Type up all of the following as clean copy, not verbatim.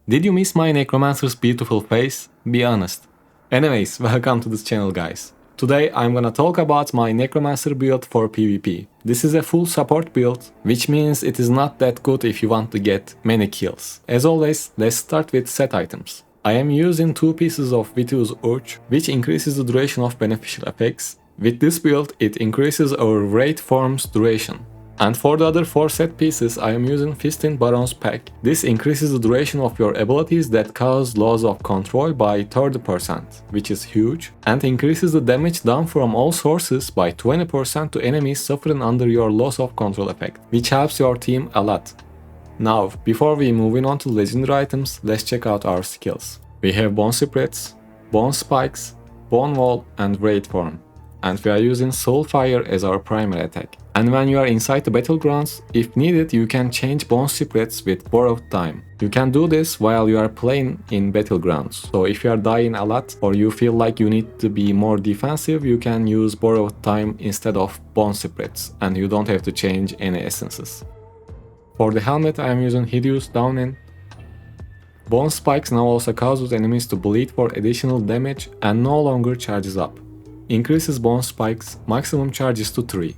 Did you miss my Necromancer's beautiful face? Be honest. Anyways, welcome to this channel guys. Today I'm gonna talk about my Necromancer build for PvP. This is a full support build, which means it is not that good if you want to get many kills. As always, let's start with set items. I am using 2 pieces of Vitius Urge, which increases the duration of beneficial effects. With this build, it increases our Wraith form's duration. And for the other 4 set pieces, I am using Fisting Baron's Pack. This increases the duration of your abilities that cause loss of control by 30%, which is huge, and increases the damage done from all sources by 20% to enemies suffering under your loss of control effect, which helps your team a lot. Now, before we move on to legendary items, let's check out our skills. We have Bone Spirits, Bone Spikes, Bone Wall, and Wraith Form. And we are using Soulfire as our primary attack. And when you are inside the battlegrounds, if needed, you can change Bone Spirits with Borrowed Time. You can do this while you are playing in battlegrounds. So if you are dying a lot or you feel like you need to be more defensive, you can use Borrowed Time instead of Bone Spirits, and you don't have to change any essences. For the helmet, I am using Hideous Downing. Bone Spikes now also causes enemies to bleed for additional damage and no longer charges up. Increases Bone Spikes, maximum charges to 3.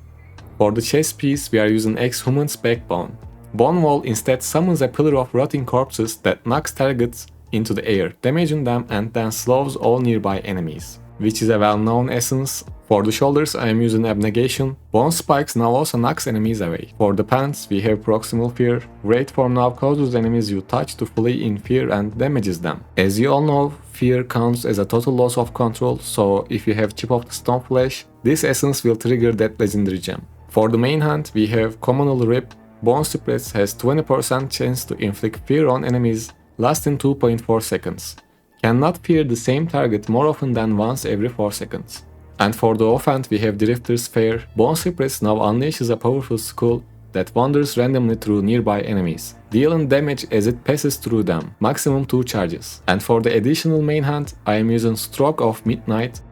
For the chest piece, we are using Ex-Human's Backbone. Bone Wall instead summons a pillar of rotting corpses that knocks targets into the air, damaging them and then slows all nearby enemies, which is a well-known essence. For the shoulders, I am using Abnegation. Bone Spikes now also knocks enemies away. For the pants, we have Proximal Fear. Wraith Form now causes enemies you touch to flee in fear and damages them. As you all know, fear counts as a total loss of control, so if you have Chip of the Stone Flesh, this essence will trigger that legendary gem. For the main hand, we have Communal Rip. Bone Spirits has 20% chance to inflict fear on enemies, lasting 2.4 seconds. Cannot fear the same target more often than once every 4 seconds. And for the offhand, we have Drifter's Fair. Bone Spirits now unleashes a powerful skull that wanders randomly through nearby enemies, dealing damage as it passes through them, maximum 2 charges. And for the additional main hand, I am using Stroke of Midnight.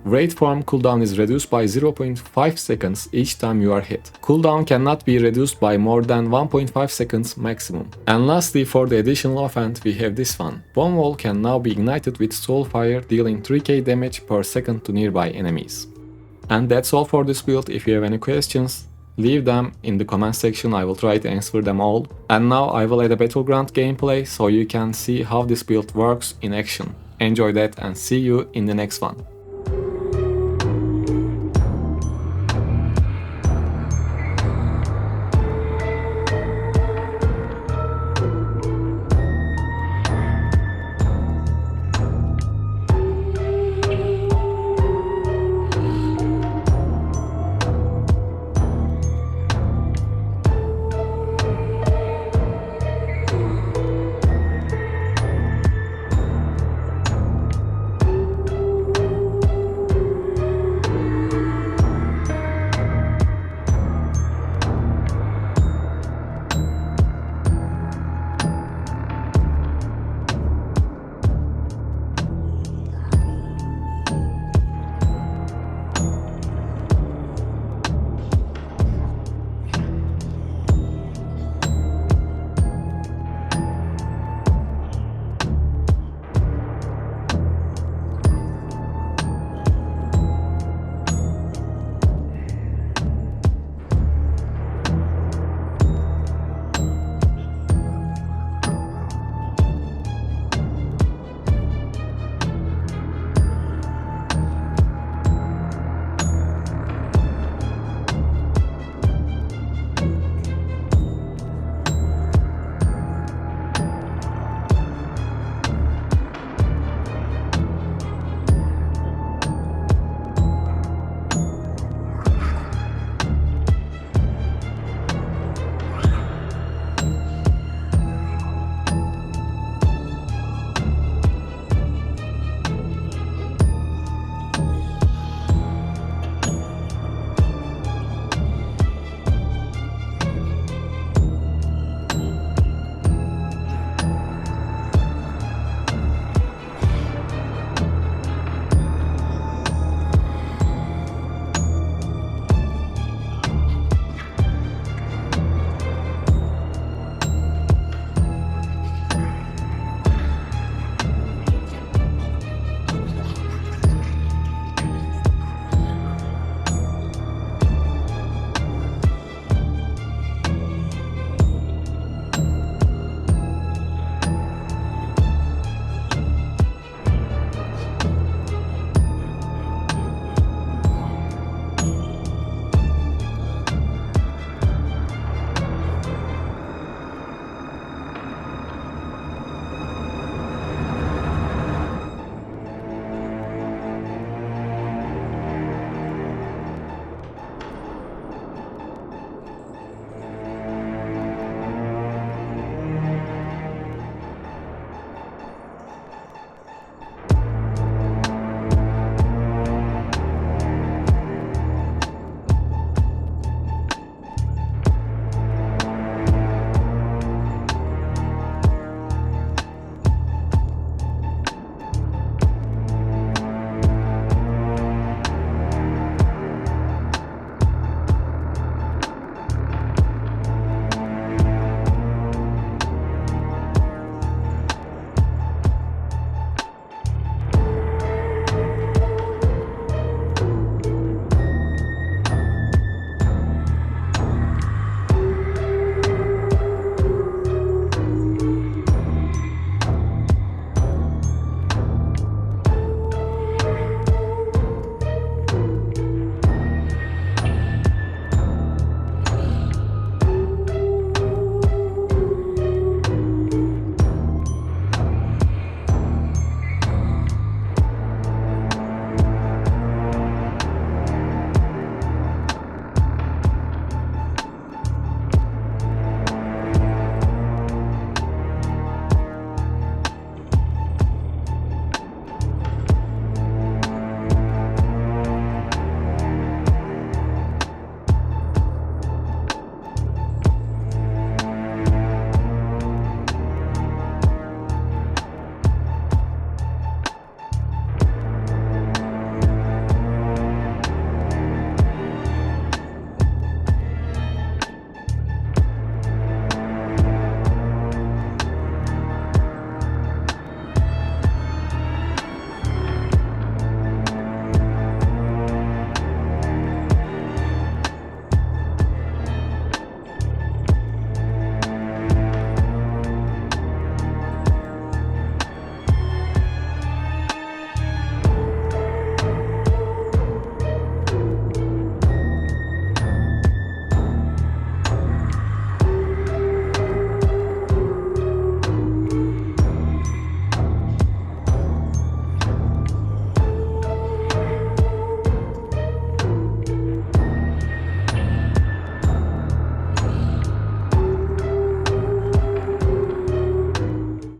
Wraith Form cooldown is reduced by 0.5 seconds each time you are hit. Cooldown cannot be reduced by more than 1.5 seconds maximum. And lastly, for the additional offhand, we have this one. Bone Wall can now be ignited with Soulfire, dealing 3k damage per second to nearby enemies. And that's all for this build. If you have any questions, leave them in the comment section, I will try to answer them all. And now I will add a battleground gameplay so you can see how this build works in action. Enjoy that and see you in the next one.